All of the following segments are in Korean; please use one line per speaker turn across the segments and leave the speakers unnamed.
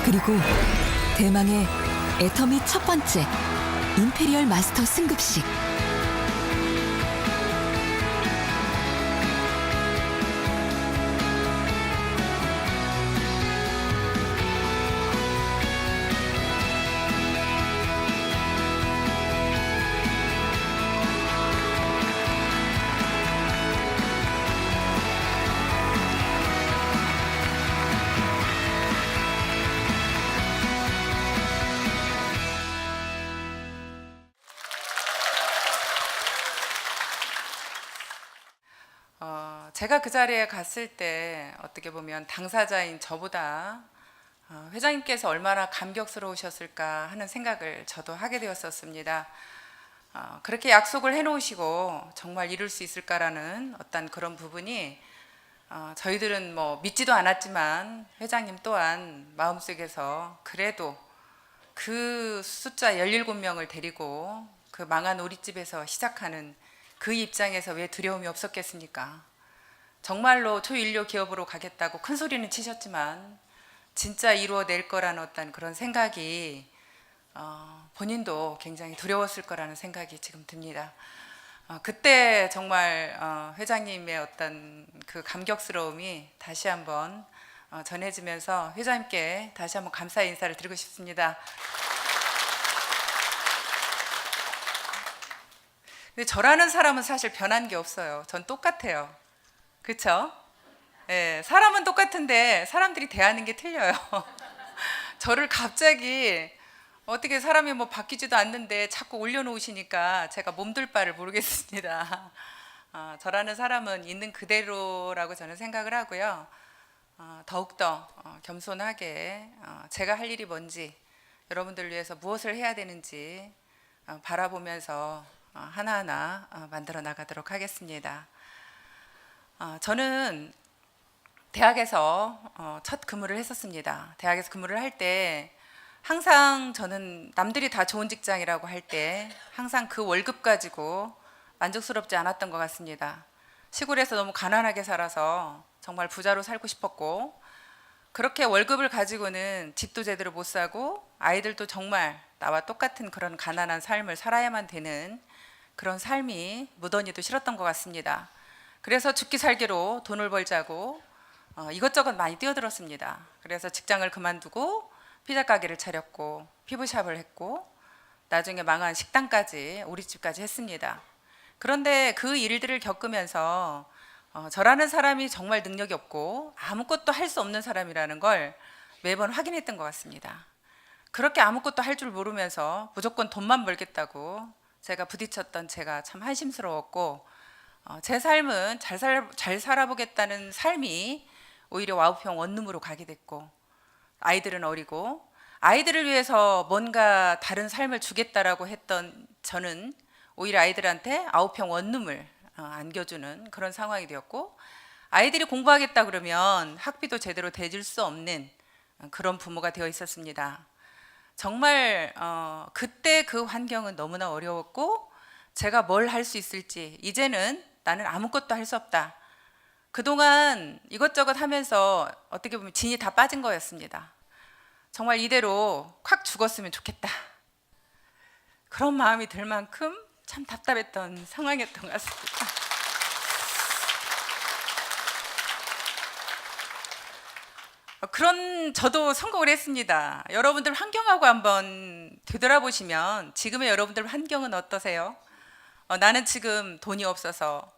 그리고 대망의 애터미 첫 번째 임페리얼 마스터 승급식.
제가 그 자리에 갔을 때 어떻게 보면 당사자인 저보다 회장님께서 얼마나 감격스러우셨을까 하는 생각을 저도 하게 되었었습니다. 그렇게 약속을 해놓으시고 정말 이룰 수 있을까라는 어떤 그런 부분이 저희들은 뭐 믿지도 않았지만 회장님 또한 마음속에서 그래도 그 숫자 17명을 데리고 그 망한 오리집에서 시작하는 그 입장에서 왜 두려움이 없었겠습니까? 정말로 초인류 기업으로 가겠다고 큰 소리는 치셨지만 진짜 이루어낼 거라는 어떤 그런 생각이 본인도 굉장히 두려웠을 거라는 생각이 지금 듭니다. 그때 정말 회장님의 어떤 그 감격스러움이 다시 한번 전해지면서 회장님께 다시 한번 감사의 인사를 드리고 싶습니다. 근데 저라는 사람은 사실 변한 게 없어요. 전 똑같아요. 그렇죠? 예, 사람은 똑같은데 사람들이 대하는 게 틀려요. 저를 갑자기 어떻게 사람이 뭐 바뀌지도 않는데 자꾸 올려놓으시니까 제가 몸둘 바를 모르겠습니다. 저라는 사람은 있는 그대로라고 저는 생각을 하고요. 더욱더 겸손하게 제가 할 일이 뭔지, 여러분들 위해서 무엇을 해야 되는지 바라보면서 하나하나 만들어 나가도록 하겠습니다. 저는 대학에서 첫 근무를 했었습니다. 대학에서 근무를 할 때 항상 저는 남들이 다 좋은 직장이라고 할 때 항상 그 월급 가지고 만족스럽지 않았던 것 같습니다. 시골에서 너무 가난하게 살아서 정말 부자로 살고 싶었고, 그렇게 월급을 가지고는 집도 제대로 못 사고 아이들도 정말 나와 똑같은 그런 가난한 삶을 살아야만 되는 그런 삶이 무던히도 싫었던 것 같습니다. 그래서 죽기 살기로 돈을 벌자고 이것저것 많이 뛰어들었습니다. 그래서 직장을 그만두고 피자 가게를 차렸고 피부샵을 했고 나중에 망한 식당까지 오리집까지 했습니다. 그런데 그 일들을 겪으면서 저라는 사람이 정말 능력이 없고 아무것도 할 수 없는 사람이라는 걸 매번 확인했던 것 같습니다. 그렇게 아무것도 할 줄 모르면서 무조건 돈만 벌겠다고 제가 부딪혔던 제가 참 한심스러웠고, 제 삶은 잘 살아보겠다는 삶이 오히려 와우평 원룸으로 가게 됐고, 아이들은 어리고 아이들을 위해서 뭔가 다른 삶을 주겠다라고 했던 저는 오히려 아이들한테 아우평 원룸을 안겨주는 그런 상황이 되었고, 아이들이 공부하겠다 그러면 학비도 제대로 대줄 수 없는 그런 부모가 되어 있었습니다. 정말 그때 그 환경은 너무나 어려웠고, 제가 뭘 할 수 있을지, 이제는 나는 아무것도 할 수 없다. 그동안 이것저것 하면서 어떻게 보면 진이 다 빠진 거였습니다. 정말 이대로 콱 죽었으면 좋겠다. 그런 마음이 들 만큼 참 답답했던 상황이었던 것 같습니다. 그런 저도 성공을 했습니다. 여러분들 환경하고 한번 되돌아보시면 지금의 여러분들 환경은 어떠세요? 나는 지금 돈이 없어서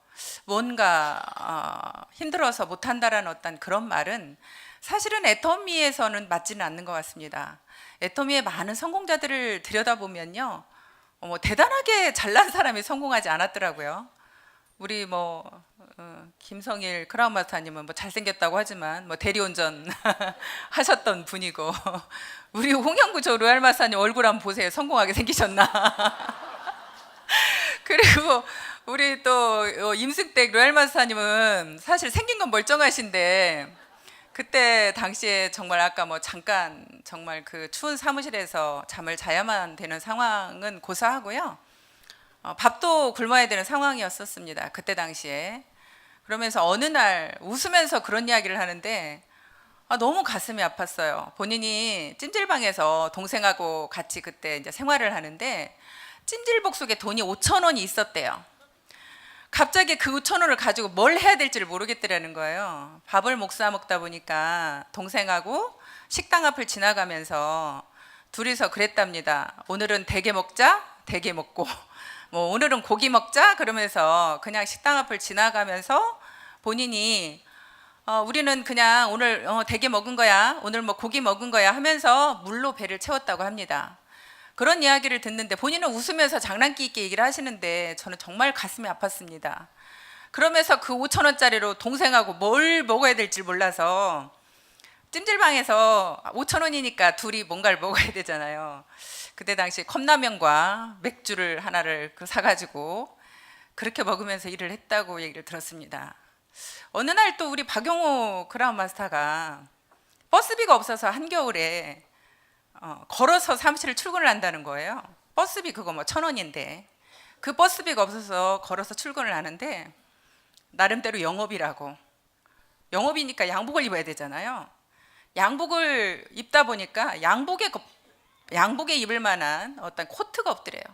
뭔가 힘들어서 못한다라는 어떤 그런 말은 사실은 애터미에서는 맞지는 않는 것 같습니다. 애터미의 많은 성공자들을 들여다보면요, 뭐 대단하게 잘난 사람이 성공하지 않았더라고요. 우리 김성일 크라운 마스터님은 뭐 잘생겼다고 하지만 뭐 대리운전 하셨던 분이고, 우리 홍영구 저 로얄 마스터님 얼굴 한번 보세요. 성공하게 생기셨나? 그리고 우리 또 임승택 로얄 마스터님은 사실 생긴 건 멀쩡하신데 그때 당시에 정말 아까 뭐 잠깐 정말 그 추운 사무실에서 잠을 자야만 되는 상황은 고사하고요. 밥도 굶어야 되는 상황이었었습니다. 그때 당시에. 그러면서 어느 날 웃으면서 그런 이야기를 하는데 너무 가슴이 아팠어요. 본인이 찜질방에서 동생하고 같이 그때 이제 생활을 하는데 찜질복 속에 돈이 5천 원이 있었대요. 갑자기 그 5천 원을 가지고 뭘 해야 될지를 모르겠더라는 거예요. 밥을 못 사 먹다 보니까 동생하고 식당 앞을 지나가면서 둘이서 그랬답니다. 오늘은 대게 먹자, 대게 먹고 뭐 오늘은 고기 먹자 그러면서 그냥 식당 앞을 지나가면서 본인이 우리는 그냥 오늘 대게 먹은 거야, 오늘 뭐 고기 먹은 거야 하면서 물로 배를 채웠다고 합니다. 그런 이야기를 듣는데 본인은 웃으면서 장난기 있게 얘기를 하시는데 저는 정말 가슴이 아팠습니다. 그러면서 그 5천 원짜리로 동생하고 뭘 먹어야 될지 몰라서 찜질방에서 5천 원이니까 둘이 뭔가를 먹어야 되잖아요. 그때 당시 컵라면과 맥주를 하나를 사가지고 그렇게 먹으면서 일을 했다고 얘기를 들었습니다. 어느 날 또 우리 박용호 크라운 마스터가 버스비가 없어서 한겨울에 걸어서 사무실을 출근을 한다는 거예요. 버스비 그거 뭐 1,000원인데 그 버스비가 없어서 걸어서 출근을 하는데 나름대로 영업이라고, 영업이니까 양복을 입어야 되잖아요. 양복을 입다 보니까 양복에 입을 만한 어떤 코트가 없더래요.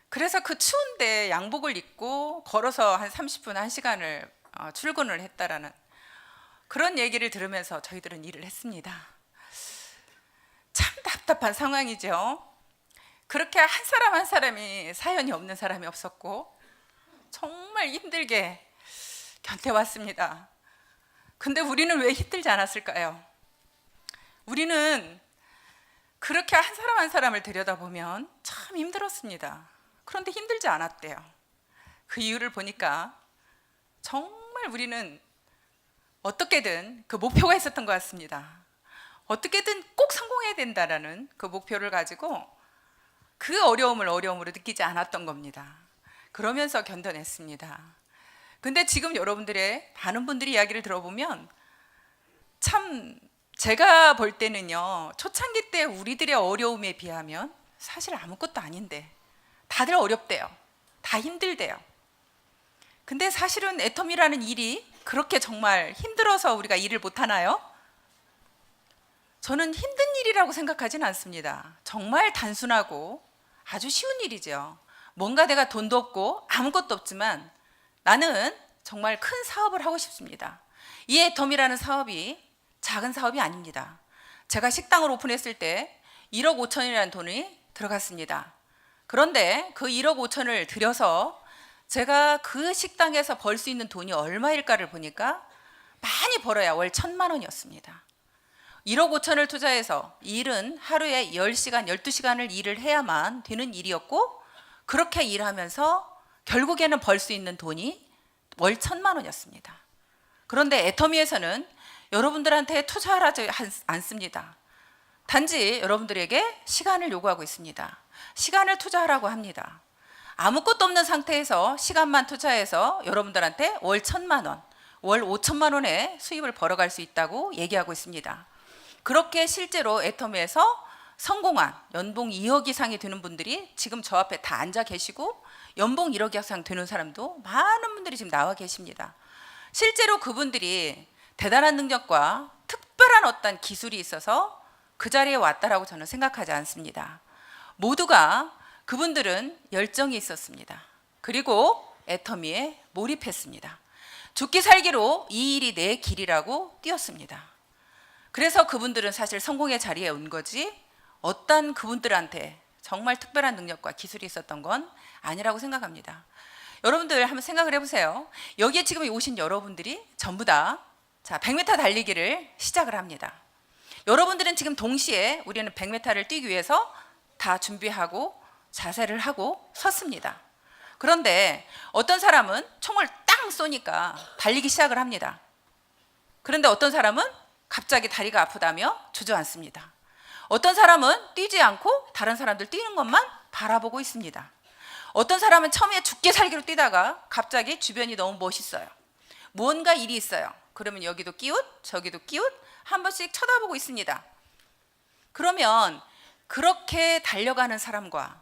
그래서 그 추운데 양복을 입고 걸어서 한 30분, 1시간을 출근을 했다라는 그런 얘기를 들으면서 저희들은 일을 했습니다. 참 답답한 상황이죠. 그렇게 한 사람 한 사람이 사연이 없는 사람이 없었고 정말 힘들게 견뎌왔습니다. 근데 우리는 왜 힘들지 않았을까요? 우리는 그렇게 한 사람 한 사람을 들여다보면 참 힘들었습니다. 그런데 힘들지 않았대요. 그 이유를 보니까 정말 우리는 어떻게든 그 목표가 있었던 것 같습니다. 어떻게든 꼭 성공해야 된다라는 그 목표를 가지고 그 어려움으로 느끼지 않았던 겁니다. 그러면서 견뎌냈습니다. 근데 지금 여러분들의 많은 분들이 이야기를 들어보면 참 제가 볼 때는요, 초창기 때 우리들의 어려움에 비하면 사실 아무것도 아닌데 다들 어렵대요. 다 힘들대요. 근데 사실은 애텀이라는 일이 그렇게 정말 힘들어서 우리가 일을 못하나요? 저는 힘든 일이라고 생각하지는 않습니다. 정말 단순하고 아주 쉬운 일이죠. 뭔가 내가 돈도 없고 아무것도 없지만 나는 정말 큰 사업을 하고 싶습니다. 이 애텀이라는 사업이 작은 사업이 아닙니다. 제가 식당을 오픈했을 때 1억 5천이라는 돈이 들어갔습니다. 그런데 그 1억 5천을 들여서 제가 그 식당에서 벌 수 있는 돈이 얼마일까를 보니까 많이 벌어야 월 1,000만 원이었습니다. 1억 5천을 투자해서 일은 하루에 10시간, 12시간을 일을 해야만 되는 일이었고 그렇게 일하면서 결국에는 벌 수 있는 돈이 월 1,000만 원이었습니다. 그런데 애터미에서는 여러분들한테 투자하지 않습니다. 단지 여러분들에게 시간을 요구하고 있습니다. 시간을 투자하라고 합니다. 아무것도 없는 상태에서 시간만 투자해서 여러분들한테 월 1,000만 원, 월 5천만 원의 수입을 벌어갈 수 있다고 얘기하고 있습니다. 그렇게 실제로 애터미에서 성공한 연봉 2억 이상이 되는 분들이 지금 저 앞에 다 앉아 계시고 연봉 1억 이상 되는 사람도 많은 분들이 지금 나와 계십니다. 실제로 그분들이 대단한 능력과 특별한 어떤 기술이 있어서 그 자리에 왔다라고 저는 생각하지 않습니다. 모두가 그분들은 열정이 있었습니다. 그리고 애터미에 몰입했습니다. 죽기 살기로 이 일이 내 길이라고 뛰었습니다. 그래서 그분들은 사실 성공의 자리에 온 거지 어떤 그분들한테 정말 특별한 능력과 기술이 있었던 건 아니라고 생각합니다. 여러분들 한번 생각을 해보세요. 여기에 지금 오신 여러분들이 전부 다 100m 달리기를 시작을 합니다. 여러분들은 지금 동시에 우리는 100m를 뛰기 위해서 다 준비하고 자세를 하고 섰습니다. 그런데 어떤 사람은 총을 땅 쏘니까 달리기 시작을 합니다. 그런데 어떤 사람은 갑자기 다리가 아프다며 주저앉습니다. 어떤 사람은 뛰지 않고 다른 사람들 뛰는 것만 바라보고 있습니다. 어떤 사람은 처음에 죽게 살기로 뛰다가 갑자기 주변이 너무 멋있어요. 무언가 일이 있어요. 그러면 여기도 끼웃 저기도 끼웃 한 번씩 쳐다보고 있습니다. 그러면 그렇게 달려가는 사람과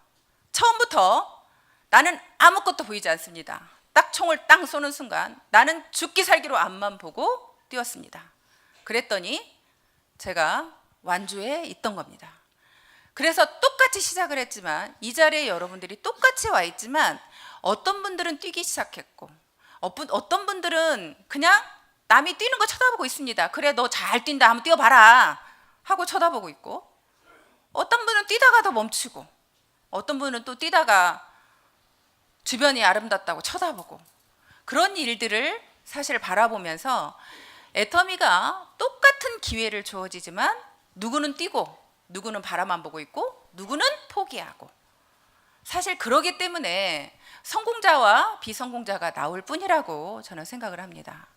처음부터 나는 아무것도 보이지 않습니다. 딱 총을 땅 쏘는 순간 나는 죽기 살기로 앞만 보고 뛰었습니다. 그랬더니 제가 완주에 있던 겁니다. 그래서 똑같이 시작을 했지만 이 자리에 여러분들이 똑같이 와 있지만 어떤 분들은 뛰기 시작했고 어떤 분들은 그냥 남이 뛰는 거 쳐다보고 있습니다. 그래 너 잘 뛴다 한번 뛰어봐라 하고 쳐다보고 있고 어떤 분은 뛰다가도 멈추고 어떤 분은 또 뛰다가 주변이 아름답다고 쳐다보고 그런 일들을 사실 바라보면서 애터미가 똑같은 기회를 주어지지만 누구는 뛰고 누구는 바라만 보고 있고 누구는 포기하고 사실 그러기 때문에 성공자와 비성공자가 나올 뿐이라고 저는 생각을 합니다.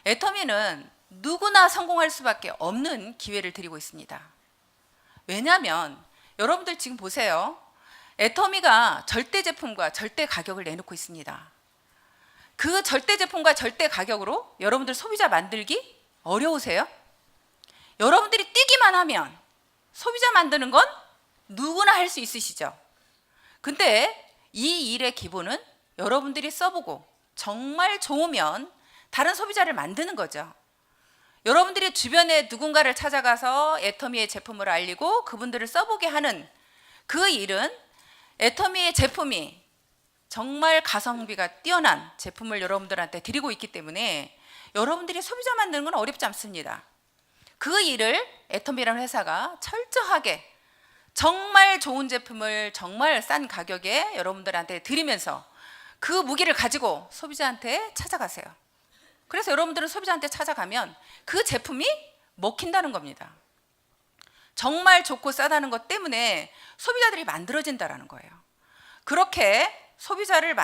애터미는 누구나 성공할 수밖에 없는 기회를 드리고 있습니다. 왜냐하면 여러분들 지금 보세요. 애터미가 절대 제품과 절대 가격을 내놓고 있습니다. 그 절대 제품과 절대 가격으로 여러분들 소비자 만들기 어려우세요? 여러분들이 뛰기만 하면 소비자 만드는 건 누구나 할 수 있으시죠? 근데 이 일의 기본은 여러분들이 써보고 정말 좋으면 다른 소비자를 만드는 거죠. 여러분들이 주변에 누군가를 찾아가서 애터미의 제품을 알리고 그분들을 써보게 하는 그 일은 애터미의 제품이 정말 가성비가 뛰어난 제품을 여러분들한테 드리고 있기 때문에 여러분들이 소비자 만드는 건 어렵지 않습니다. 그 일을 애터미라는 회사가 철저하게 정말 좋은 제품을 정말 싼 가격에 여러분들한테 드리면서 그 무기를 가지고 소비자한테 찾아가세요. 그래서 여러분들은 소비자한테 찾아가면 그 제품이 먹힌다는 겁니다. 정말 좋고 싸다는 것 때문에 소비자들이 만들어진다는 거예요. 그렇게 소비자를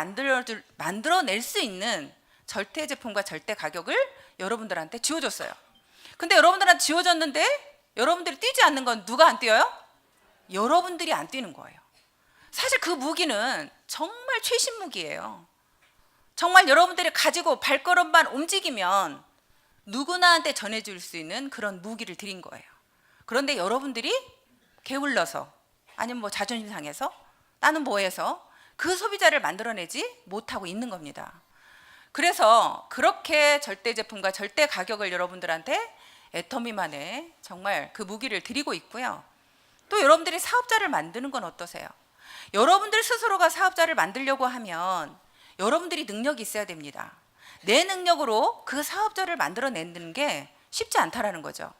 만들어낼 수 있는 절대 제품과 절대 가격을 여러분들한테 지어줬어요. 근데 여러분들한테 지어줬는데 여러분들이 뛰지 않는 건 누가 안 뛰어요? 여러분들이 안 뛰는 거예요. 사실 그 무기는 정말 최신 무기예요. 정말 여러분들이 가지고 발걸음만 움직이면 누구나한테 전해줄 수 있는 그런 무기를 드린 거예요. 그런데 여러분들이 게을러서 아니면 뭐 자존심 상해서 나는 뭐해서 그 소비자를 만들어내지 못하고 있는 겁니다. 그래서 그렇게 절대 제품과 절대 가격을 여러분들한테 애터미만의 정말 그 무기를 드리고 있고요. 또 여러분들이 사업자를 만드는 건 어떠세요? 여러분들 스스로가 사업자를 만들려고 하면 여러분들이 능력이 있어야 됩니다. 내 능력으로 그 사업자를 만들어내는 게 쉽지 않다라는 거죠.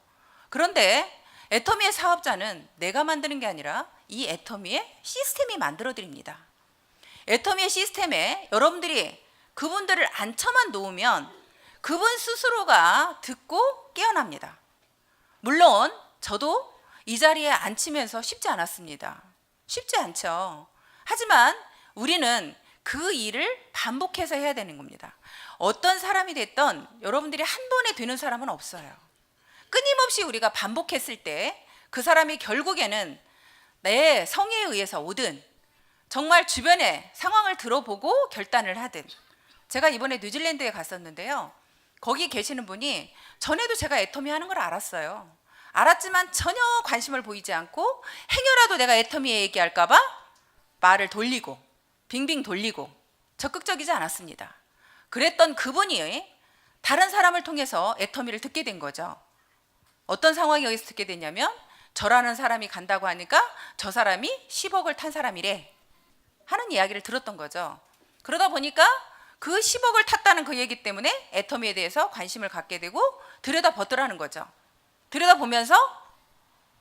그런데 애터미의 사업자는 내가 만드는 게 아니라 이 애터미의 시스템이 만들어 드립니다. 애터미의 시스템에 여러분들이 그분들을 앉혀만 놓으면 그분 스스로가 듣고 깨어납니다. 물론 저도 이 자리에 앉히면서 쉽지 않았습니다. 쉽지 않죠. 하지만 우리는 그 일을 반복해서 해야 되는 겁니다. 어떤 사람이 됐던 여러분들이 한 번에 되는 사람은 없어요. 끊임없이 우리가 반복했을 때 그 사람이 결국에는 내 성의에 의해서 오든 정말 주변의 상황을 들어보고 결단을 하든 제가 이번에 뉴질랜드에 갔었는데요. 거기 계시는 분이 전에도 제가 애터미 하는 걸 알았어요. 알았지만 전혀 관심을 보이지 않고 행여라도 내가 애터미에 얘기할까 봐 말을 돌리고 빙빙 돌리고 적극적이지 않았습니다. 그랬던 그분이 다른 사람을 통해서 애터미를 듣게 된 거죠. 어떤 상황에 의해서 듣게 됐냐면 저라는 사람이 간다고 하니까 저 사람이 10억을 탄 사람이래 하는 이야기를 들었던 거죠. 그러다 보니까 그 10억을 탔다는 그 얘기 때문에 애터미에 대해서 관심을 갖게 되고 들여다보더라는 거죠. 들여다보면서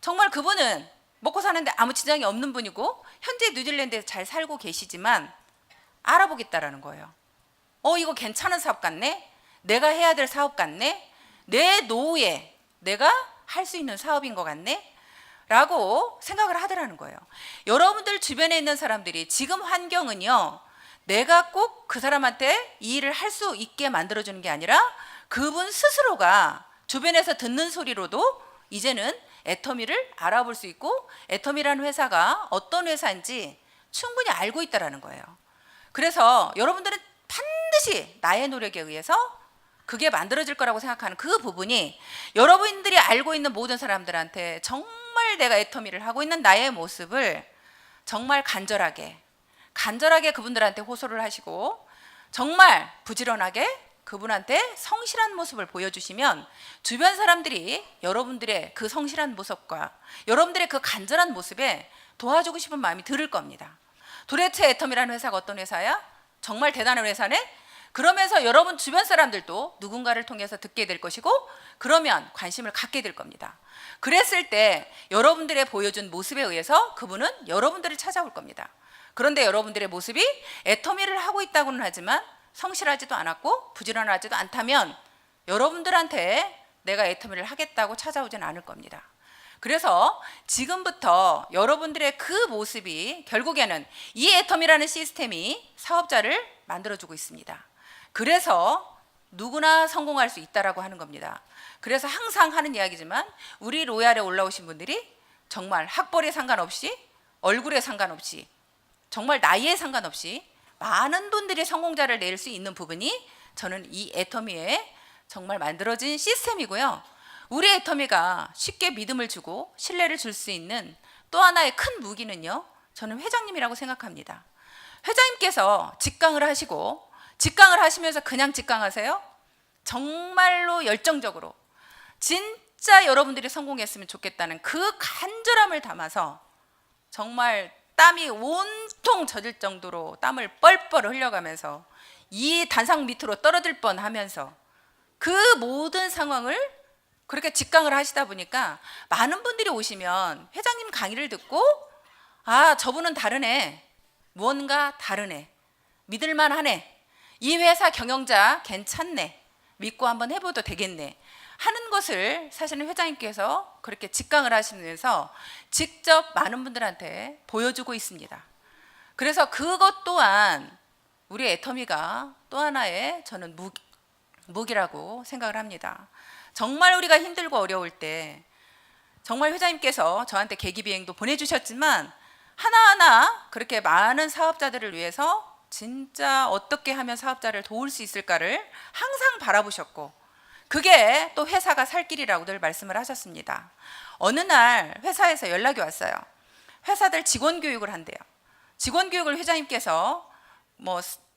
정말 그분은 먹고 사는데 아무 지장이 없는 분이고 현재 뉴질랜드에서 잘 살고 계시지만 알아보겠다라는 거예요. 이거 괜찮은 사업 같네? 내가 해야 될 사업 같네? 내 노후에 내가 할 수 있는 사업인 것 같네? 라고 생각을 하더라는 거예요. 여러분들 주변에 있는 사람들이 지금 환경은요, 내가 꼭 그 사람한테 이 일을 할 수 있게 만들어주는 게 아니라 그분 스스로가 주변에서 듣는 소리로도 이제는 애터미를 알아볼 수 있고 애터미라는 회사가 어떤 회사인지 충분히 알고 있다는 거예요. 그래서 여러분들은 반드시 나의 노력에 의해서 그게 만들어질 거라고 생각하는 그 부분이 여러분들이 알고 있는 모든 사람들한테 정말 내가 애터미를 하고 있는 나의 모습을 정말 간절하게 그분들한테 호소를 하시고 정말 부지런하게 그분한테 성실한 모습을 보여주시면 주변 사람들이 여러분들의 그 성실한 모습과 여러분들의 그 간절한 모습에 도와주고 싶은 마음이 들을 겁니다. 도대체 애텀이라는 회사가 어떤 회사야? 정말 대단한 회사네? 그러면서 여러분 주변 사람들도 누군가를 통해서 듣게 될 것이고 그러면 관심을 갖게 될 겁니다. 그랬을 때 여러분들의 보여준 모습에 의해서 그분은 여러분들을 찾아올 겁니다. 그런데 여러분들의 모습이 애터미를 하고 있다고는 하지만 성실하지도 않았고 부지런하지도 않다면 여러분들한테 내가 애터미를 하겠다고 찾아오진 않을 겁니다. 그래서 지금부터 여러분들의 그 모습이 결국에는 이 애터미라는 시스템이 사업자를 만들어주고 있습니다. 그래서 누구나 성공할 수 있다라고 하는 겁니다. 그래서 항상 하는 이야기지만 우리 로얄에 올라오신 분들이 정말 학벌에 상관없이 얼굴에 상관없이 정말 나이에 상관없이 많은 분들이 성공자를 낼 수 있는 부분이 저는 이 애터미에 정말 만들어진 시스템이고요. 우리 애터미가 쉽게 믿음을 주고 신뢰를 줄 수 있는 또 하나의 큰 무기는요, 저는 회장님이라고 생각합니다. 회장님께서 직강을 하시고 직강을 하시면서 그냥 직강하세요? 정말로 열정적으로 진짜 여러분들이 성공했으면 좋겠다는 그 간절함을 담아서 정말 땀이 온통 젖을 정도로 땀을 뻘뻘 흘려가면서 이 단상 밑으로 떨어질 뻔하면서 그 모든 상황을 그렇게 직강을 하시다 보니까 많은 분들이 오시면 회장님 강의를 듣고 아, 저분은 다르네, 무언가 다르네, 믿을만하네, 이 회사 경영자 괜찮네, 믿고 한번 해봐도 되겠네 하는 것을 사실은 회장님께서 그렇게 직강을 하시면서 직접 많은 분들한테 보여주고 있습니다. 그래서 그것 또한 우리 애터미가 또 하나의 저는 무기라고 생각을 합니다. 정말 우리가 힘들고 어려울 때 정말 회장님께서 저한테 계기비행도 보내주셨지만 하나하나 그렇게 많은 사업자들을 위해서 진짜 어떻게 하면 사업자를 도울 수 있을까를 항상 바라보셨고 그게 또 회사가 살 길이라고 늘 말씀을 하셨습니다. 어느 날 회사에서 연락이 왔어요. 회사들 직원 교육을 한대요. 직원 교육을 회장님께서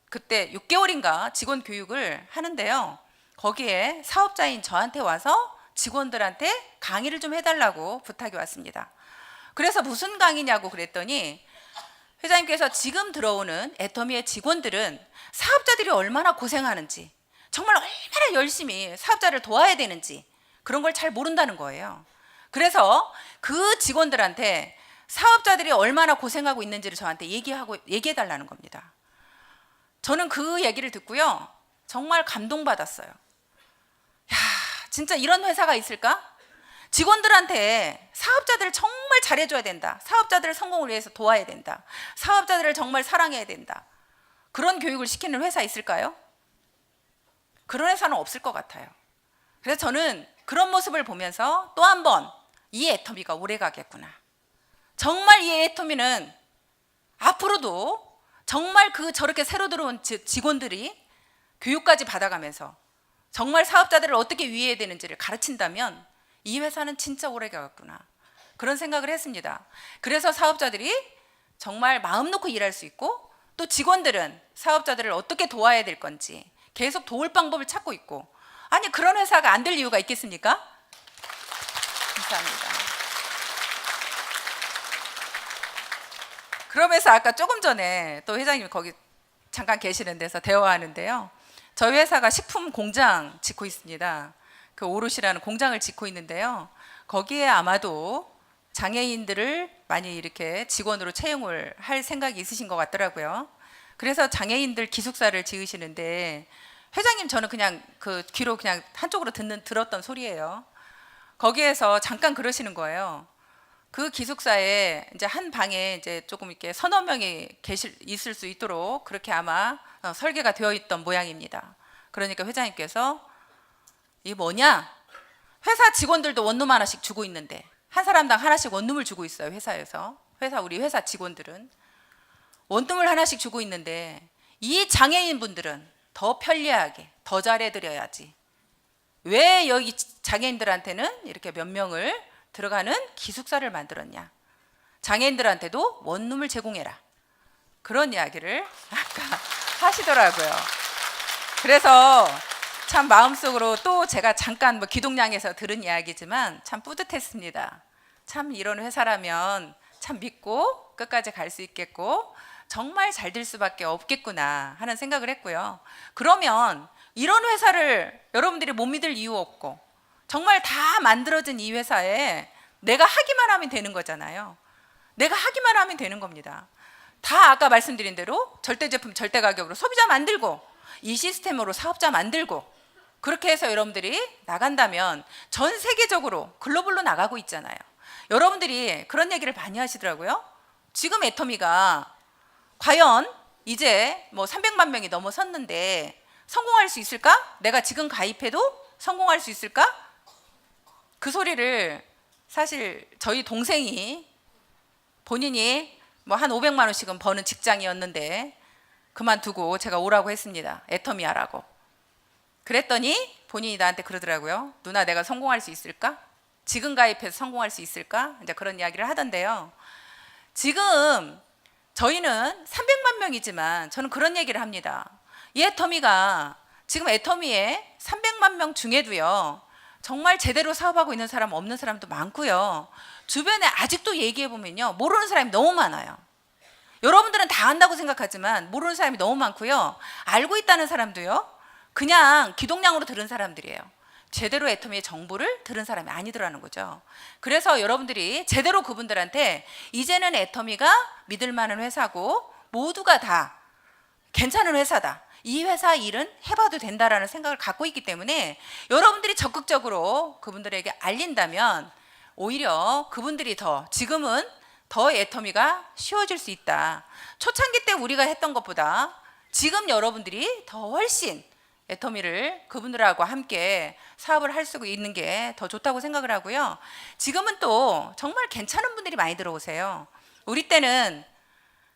그때 6개월인가 직원 교육을 하는데요. 거기에 사업자인 저한테 와서 직원들한테 강의를 좀 해달라고 부탁이 왔습니다. 그래서 무슨 강의냐고 그랬더니 회장님께서 지금 들어오는 애터미의 직원들은 사업자들이 얼마나 고생하는지 정말 얼마나 열심히 사업자를 도와야 되는지 그런 걸 잘 모른다는 거예요. 그래서 그 직원들한테 사업자들이 얼마나 고생하고 있는지를 저한테 얘기해 달라는 겁니다. 저는 그 얘기를 듣고요, 정말 감동받았어요. 야, 진짜 이런 회사가 있을까? 직원들한테 사업자들을 정말 잘해줘야 된다, 사업자들의 성공을 위해서 도와야 된다, 사업자들을 정말 사랑해야 된다, 그런 교육을 시키는 회사 있을까요? 그런 회사는 없을 것 같아요. 그래서 저는 그런 모습을 보면서 또 한 번 이 애터미가 오래 가겠구나, 정말 이 애터미는 앞으로도 정말 저렇게 새로 들어온 직원들이 교육까지 받아가면서 정말 사업자들을 어떻게 위해야 되는지를 가르친다면 이 회사는 진짜 오래 가겠구나, 그런 생각을 했습니다. 그래서 사업자들이 정말 마음 놓고 일할 수 있고 또 직원들은 사업자들을 어떻게 도와야 될 건지 계속 도울 방법을 찾고 있고, 아니 그런 회사가 안 될 이유가 있겠습니까? 감사합니다. 그러면서 아까 조금 전에 또 회장님이 거기 잠깐 계시는 데서 대화하는데요, 저희 회사가 식품 공장 짓고 있습니다. 그 오롯이라는 공장을 짓고 있는데요, 거기에 아마도 장애인들을 많이 이렇게 직원으로 채용을 할 생각이 있으신 것 같더라고요. 그래서 장애인들 기숙사를 지으시는데 회장님, 저는 그냥 그 귀로 그냥 한쪽으로 들었던 소리예요. 거기에서 잠깐 그러시는 거예요. 그 기숙사에 이제 한 방에 이제 조금 이렇게 서너 명이 있을 수 있도록 그렇게 아마 설계가 되어 있던 모양입니다. 그러니까 회장님께서 이게 뭐냐? 회사 직원들도 원룸 하나씩 주고 있는데 한 사람당 하나씩 원룸을 주고 있어요. 회사에서. 우리 회사 직원들은 원룸을 하나씩 주고 있는데 이 장애인 분들은 더 편리하게 더 잘해드려야지, 왜 여기 장애인들한테는 이렇게 몇 명을 들어가는 기숙사를 만들었냐, 장애인들한테도 원룸을 제공해라, 그런 이야기를 아까 하시더라고요. 그래서 참 마음속으로 또 제가 잠깐 뭐 기동량에서 들은 이야기지만 참 뿌듯했습니다. 참 이런 회사라면 참 믿고 끝까지 갈 수 있겠고 정말 잘 될 수밖에 없겠구나 하는 생각을 했고요. 그러면 이런 회사를 여러분들이 못 믿을 이유 없고 정말 다 만들어진 이 회사에 내가 하기만 하면 되는 거잖아요. 내가 하기만 하면 되는 겁니다. 다 아까 말씀드린 대로 절대 제품 절대 가격으로 소비자 만들고 이 시스템으로 사업자 만들고 그렇게 해서 여러분들이 나간다면 전 세계적으로 글로벌로 나가고 있잖아요. 여러분들이 그런 얘기를 많이 하시더라고요. 지금 애터미가 과연 이제 뭐 300만 명이 넘어섰는데 성공할 수 있을까? 내가 지금 가입해도 성공할 수 있을까? 그 소리를 사실 저희 동생이 본인이 뭐 한 500만 원씩은 버는 직장이었는데 그만두고 제가 오라고 했습니다. 애터미 하라고. 그랬더니 본인이 나한테 그러더라고요. 누나 내가 성공할 수 있을까? 지금 가입해서 성공할 수 있을까? 이제 그런 이야기를 하던데요. 지금 저희는 300만 명이지만 저는 그런 얘기를 합니다. 이 애터미가 지금 애터미에 300만 명 중에도요. 정말 제대로 사업하고 있는 사람 없는 사람도 많고요. 주변에 아직도 얘기해 보면요. 모르는 사람이 너무 많아요. 여러분들은 다 안다고 생각하지만 모르는 사람이 너무 많고요. 알고 있다는 사람도요. 그냥 기동량으로 들은 사람들이에요. 제대로 애터미의 정보를 들은 사람이 아니더라는 거죠. 그래서 여러분들이 제대로 그분들한테 이제는 애터미가 믿을 만한 회사고 모두가 다 괜찮은 회사다. 이 회사 일은 해봐도 된다라는 생각을 갖고 있기 때문에 여러분들이 적극적으로 그분들에게 알린다면 오히려 그분들이 지금은 더 애터미가 쉬워질 수 있다. 초창기 때 우리가 했던 것보다 지금 여러분들이 더 훨씬 애터미를 그분들하고 함께 사업을 할 수 있는 게 더 좋다고 생각을 하고요. 지금은 또 정말 괜찮은 분들이 많이 들어오세요. 우리 때는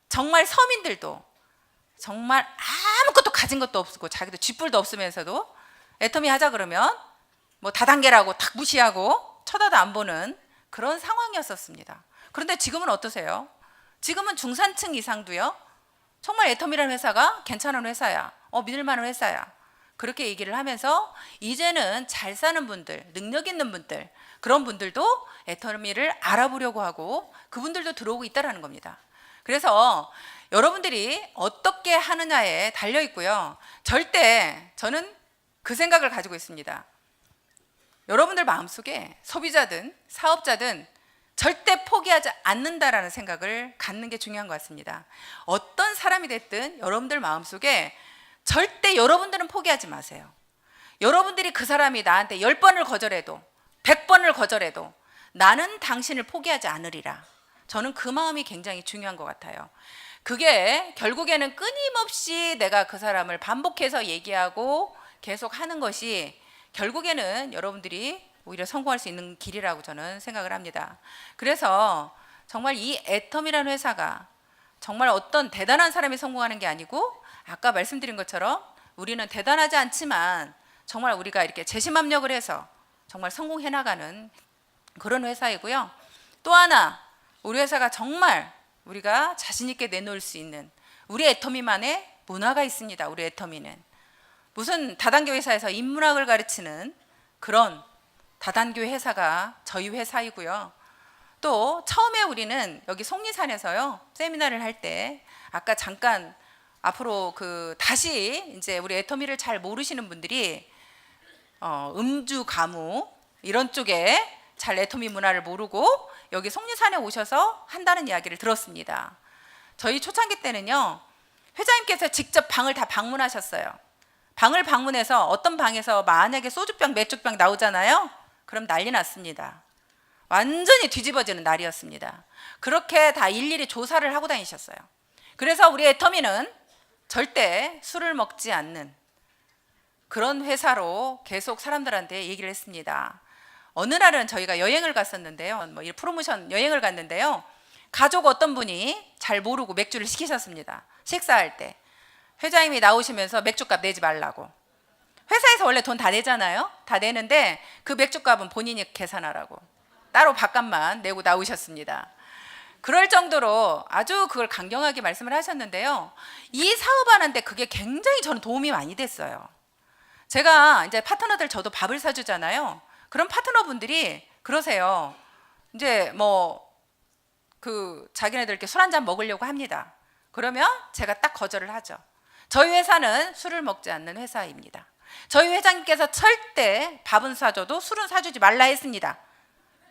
정말 서민들도 정말 아무것도 가진 것도 없고 자기도 쥐뿔도 없으면서도 애터미 하자 그러면 뭐 다단계라고 탁 무시하고 쳐다도 안 보는 그런 상황이었었습니다. 그런데 지금은 어떠세요? 지금은 중산층 이상도요. 정말 애터미라는 회사가 괜찮은 회사야. 믿을 만한 회사야. 그렇게 얘기를 하면서 이제는 잘 사는 분들, 능력 있는 분들, 그런 분들도 애터미를 알아보려고 하고 그분들도 들어오고 있다는 겁니다. 그래서 여러분들이 어떻게 하느냐에 달려 있고요. 절대 저는 그 생각을 가지고 있습니다. 여러분들 마음속에 소비자든 사업자든 절대 포기하지 않는다라는 생각을 갖는 게 중요한 것 같습니다. 어떤 사람이 됐든 여러분들 마음속에 절대 여러분들은 포기하지 마세요. 여러분들이 그 사람이 나한테 10번을 거절해도 100번을 거절해도 나는 당신을 포기하지 않으리라. 저는 그 마음이 굉장히 중요한 것 같아요. 그게 결국에는 끊임없이 내가 그 사람을 반복해서 얘기하고 계속 하는 것이 결국에는 여러분들이 오히려 성공할 수 있는 길이라고 저는 생각을 합니다. 그래서 정말 이 애터미라는 회사가 정말 어떤 대단한 사람이 성공하는 게 아니고 아까 말씀드린 것처럼 우리는 대단하지 않지만 정말 우리가 이렇게 재심합력을 해서 정말 성공해 나가는 그런 회사이고요. 또 하나 우리 회사가 정말 우리가 자신 있게 내놓을 수 있는 우리 애터미만의 문화가 있습니다. 우리 애터미는 무슨 다단계 회사에서 인문학을 가르치는 그런 다단계 회사가 저희 회사이고요. 또 처음에 우리는 여기 속리산에서요 세미나를 할 때 아까 잠깐 앞으로 다시 이제 우리 애터미를 잘 모르시는 분들이 음주 가무 이런 쪽에 잘 애터미 문화를 모르고 여기 속리산에 오셔서 한다는 이야기를 들었습니다. 저희 초창기 때는요 회장님께서 직접 방을 다 방문하셨어요. 방을 방문해서 어떤 방에서 만약에 소주병 맥주병 나오잖아요. 그럼 난리 났습니다. 완전히 뒤집어지는 날이었습니다. 그렇게 다 일일이 조사를 하고 다니셨어요. 그래서 우리 애터미는 절대 술을 먹지 않는 그런 회사로 계속 사람들한테 얘기를 했습니다. 어느 날은 저희가 여행을 갔었는데요. 뭐 프로모션 여행을 갔는데요. 가족 어떤 분이 잘 모르고 맥주를 시키셨습니다. 식사할 때 회장님이 나오시면서 맥주값 내지 말라고. 회사에서 원래 돈 다 내잖아요. 다 내는데 그 맥주값은 본인이 계산하라고 따로 밥값만 내고 나오셨습니다. 그럴 정도로 아주 그걸 강경하게 말씀을 하셨는데요. 이 사업하는데 그게 굉장히 저는 도움이 많이 됐어요. 제가 이제 파트너들 저도 밥을 사주잖아요. 그럼 파트너분들이 그러세요. 이제 뭐 자기네들 이렇게 술 한잔 먹으려고 합니다. 그러면 제가 딱 거절을 하죠. 저희 회사는 술을 먹지 않는 회사입니다. 저희 회장님께서 절대 밥은 사줘도 술은 사주지 말라 했습니다.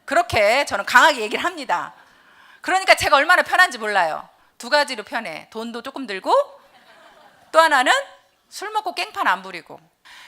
그렇게 저는 강하게 얘기를 합니다. 그러니까 제가 얼마나 편한지 몰라요. 두 가지로 편해. 돈도 조금 들고 또 하나는 술 먹고 깽판 안 부리고.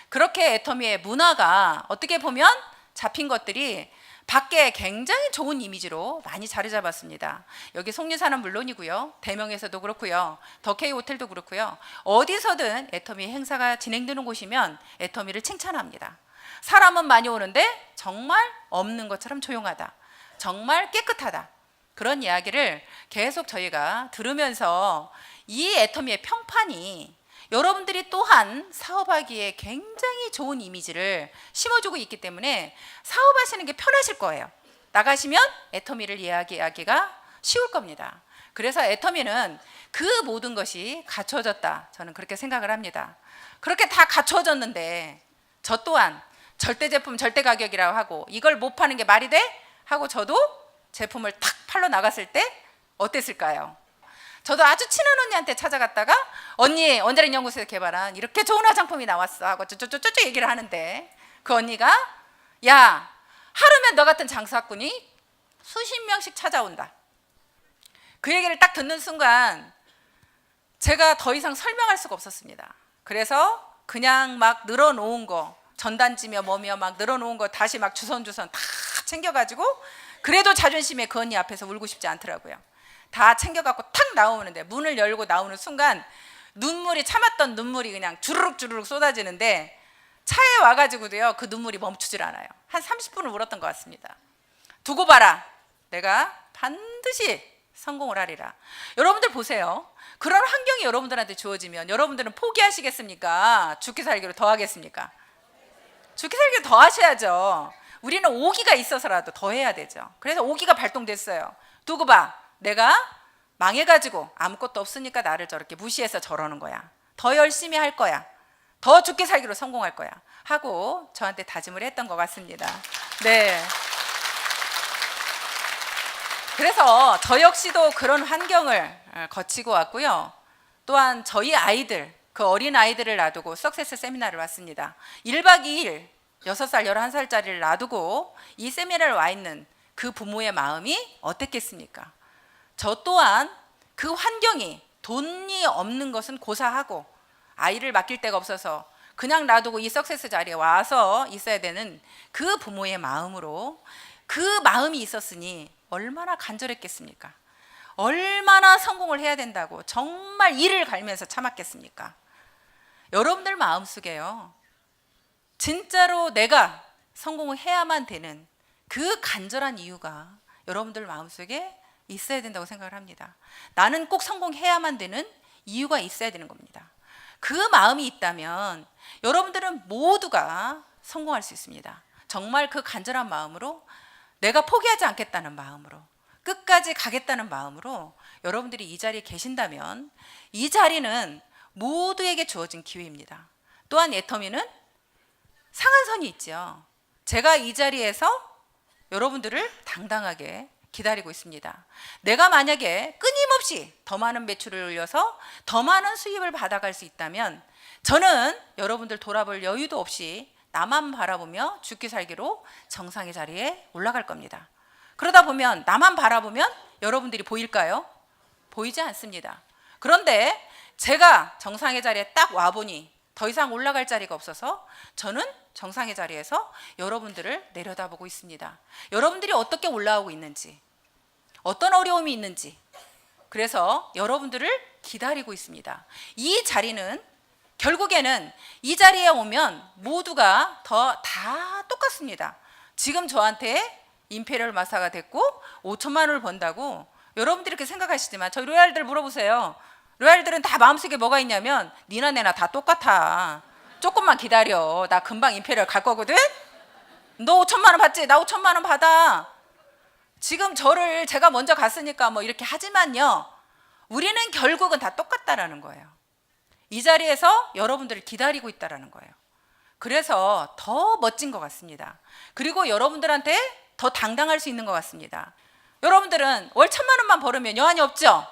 그렇게 애터미의 문화가 어떻게 보면 잡힌 것들이 밖에 굉장히 좋은 이미지로 많이 자리 잡았습니다. 여기 속리산은 물론이고요. 대명에서도 그렇고요. 더케이 호텔도 그렇고요. 어디서든 애터미 행사가 진행되는 곳이면 애터미를 칭찬합니다. 사람은 많이 오는데 정말 없는 것처럼 조용하다. 정말 깨끗하다. 그런 이야기를 계속 저희가 들으면서 이 애터미의 평판이 여러분들이 또한 사업하기에 굉장히 좋은 이미지를 심어주고 있기 때문에 사업하시는 게 편하실 거예요. 나가시면 애터미를 이야기하기가 쉬울 겁니다. 그래서 애터미는 그 모든 것이 갖춰졌다. 저는 그렇게 생각을 합니다. 그렇게 다 갖춰졌는데 저 또한 절대 제품 절대 가격이라고 하고 이걸 못 파는 게 말이 돼? 하고 저도 제품을 탁 팔러 나갔을 때 어땠을까요? 저도 아주 친한 언니한테 찾아갔다가 언니 원자력 연구소에서 개발한 이렇게 좋은 화장품이 나왔어 하고 쪼쪼쪼쪼 얘기를 하는데 그 언니가 야 하루면 너 같은 장사꾼이 수십 명씩 찾아온다. 그 얘기를 딱 듣는 순간 제가 더 이상 설명할 수가 없었습니다. 그래서 그냥 막 늘어놓은 거 전단지며 뭐며 막 늘어놓은 거 다시 막 주선주선 다 챙겨가지고 그래도 자존심에 그 언니 앞에서 울고 싶지 않더라고요. 다 챙겨갖고 탁 나오는데 문을 열고 나오는 순간 눈물이 참았던 눈물이 그냥 주르륵 주르륵 쏟아지는데 차에 와가지고도요 그 눈물이 멈추질 않아요. 한 30분을 울었던 것 같습니다. 두고 봐라. 내가 반드시 성공을 하리라. 여러분들 보세요. 그런 환경이 여러분들한테 주어지면 여러분들은 포기하시겠습니까? 죽기 살기로 더 하겠습니까? 죽기 살기로 더 하셔야죠. 우리는 오기가 있어서라도 더 해야 되죠. 그래서 오기가 발동됐어요. 두고 봐. 내가 망해가지고 아무것도 없으니까 나를 저렇게 무시해서 저러는 거야. 더 열심히 할 거야. 더 죽기 살기로 성공할 거야. 하고 저한테 다짐을 했던 것 같습니다. 네. 그래서 저 역시도 그런 환경을 거치고 왔고요. 또한 저희 아이들, 그 어린 아이들을 놔두고 석세스 세미나를 왔습니다. 1박 2일 6살, 11살짜리를 놔두고 이 세미나를 와 있는 그 부모의 마음이 어땠겠습니까? 저 또한 그 환경이 돈이 없는 것은 고사하고 아이를 맡길 데가 없어서 그냥 놔두고 이 석세스 자리에 와서 있어야 되는 그 부모의 마음으로 그 마음이 있었으니 얼마나 간절했겠습니까? 얼마나 성공을 해야 된다고 정말 이를 갈면서 참았겠습니까? 여러분들 마음속에요. 진짜로 내가 성공을 해야만 되는 그 간절한 이유가 여러분들 마음속에 있어야 된다고 생각을 합니다. 나는 꼭 성공해야만 되는 이유가 있어야 되는 겁니다. 그 마음이 있다면 여러분들은 모두가 성공할 수 있습니다. 정말 그 간절한 마음으로 내가 포기하지 않겠다는 마음으로 끝까지 가겠다는 마음으로 여러분들이 이 자리에 계신다면 이 자리는 모두에게 주어진 기회입니다. 또한 애터미는 상한선이 있죠. 제가 이 자리에서 여러분들을 당당하게 기다리고 있습니다. 내가 만약에 끊임없이 더 많은 매출을 올려서 더 많은 수입을 받아갈 수 있다면 저는 여러분들 돌아볼 여유도 없이 나만 바라보며 죽기 살기로 정상의 자리에 올라갈 겁니다. 그러다 보면 나만 바라보면 여러분들이 보일까요? 보이지 않습니다. 그런데 제가 정상의 자리에 딱 와보니 더 이상 올라갈 자리가 없어서 저는 정상의 자리에서 여러분들을 내려다보고 있습니다. 여러분들이 어떻게 올라오고 있는지, 어떤 어려움이 있는지, 그래서 여러분들을 기다리고 있습니다. 이 자리는 결국에는 이 자리에 오면 모두가 다 똑같습니다. 지금 저한테 임페리얼 마사가 됐고 5천만 원을 번다고 여러분들이 이렇게 생각하시지만 저희 로얄들 물어보세요. 로얄들은 다 마음속에 뭐가 있냐면 니나 내나 다 똑같아. 조금만 기다려. 나 금방 임페리얼 갈 거거든. 너 5천만 원 받지? 나 5천만 원 받아. 지금 저를 제가 먼저 갔으니까 뭐 이렇게 하지만요. 우리는 결국은 다 똑같다라는 거예요. 이 자리에서 여러분들을 기다리고 있다라는 거예요. 그래서 더 멋진 것 같습니다. 그리고 여러분들한테 더 당당할 수 있는 것 같습니다. 여러분들은 월 1,000만 원만 벌으면 여한이 없죠?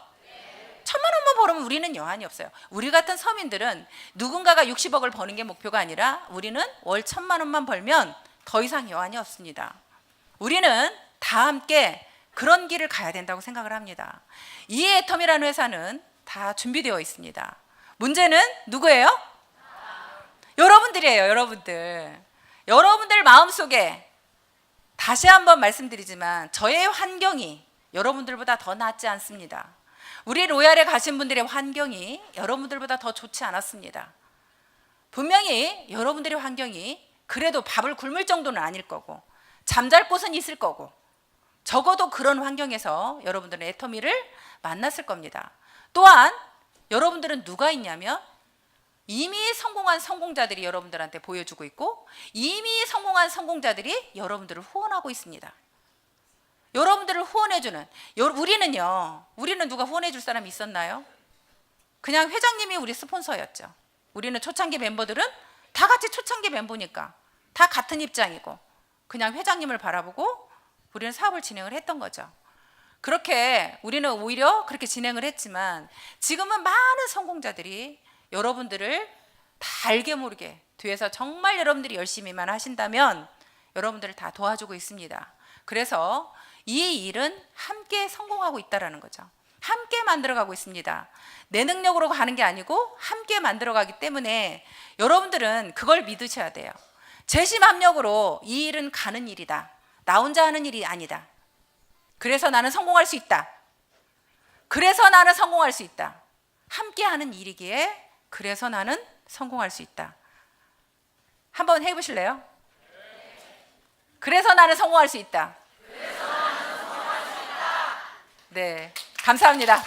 1,000만 원만 벌으면 우리는 여한이 없어요. 우리 같은 서민들은 누군가가 60억을 버는 게 목표가 아니라 우리는 월 1,000만 원만 벌면 더 이상 여한이 없습니다. 우리는 다 함께 그런 길을 가야 된다고 생각을 합니다. 이 애텀이라는 회사는 다 준비되어 있습니다. 문제는 누구예요? 여러분들이에요. 여러분들 마음속에 다시 한번 말씀드리지만 저의 환경이 여러분들보다 더 낫지 않습니다. 우리 로얄에 가신 분들의 환경이 여러분들보다 더 좋지 않았습니다. 분명히 여러분들의 환경이 그래도 밥을 굶을 정도는 아닐 거고 잠잘 곳은 있을 거고 적어도 그런 환경에서 여러분들은 애터미를 만났을 겁니다. 또한 여러분들은 누가 있냐면 이미 성공한 성공자들이 여러분들한테 보여주고 있고 이미 성공한 성공자들이 여러분들을 후원하고 있습니다. 여러분들을 후원해주는 우리는 누가 후원해줄 사람이 있었나요? 그냥 회장님이 우리 스폰서였죠. 우리는 초창기 멤버들은 다 같이 초창기 멤버니까 다 같은 입장이고 그냥 회장님을 바라보고 우리는 사업을 진행을 했던 거죠. 그렇게 우리는 오히려 그렇게 진행을 했지만 지금은 많은 성공자들이 여러분들을 다 알게 모르게 뒤에서 정말 여러분들이 열심히만 하신다면 여러분들을 다 도와주고 있습니다. 그래서 이 일은 함께 성공하고 있다는 거죠. 함께 만들어가고 있습니다. 내 능력으로 가는 게 아니고 함께 만들어가기 때문에 여러분들은 그걸 믿으셔야 돼요. 재심합력으로 이 일은 가는 일이다. 나 혼자 하는 일이 아니다. 그래서 나는 성공할 수 있다. 그래서 나는 성공할 수 있다. 함께 하는 일이기에 그래서 나는 성공할 수 있다. 한번 해보실래요? 그래서 나는 성공할 수 있다. 네, 감사합니다.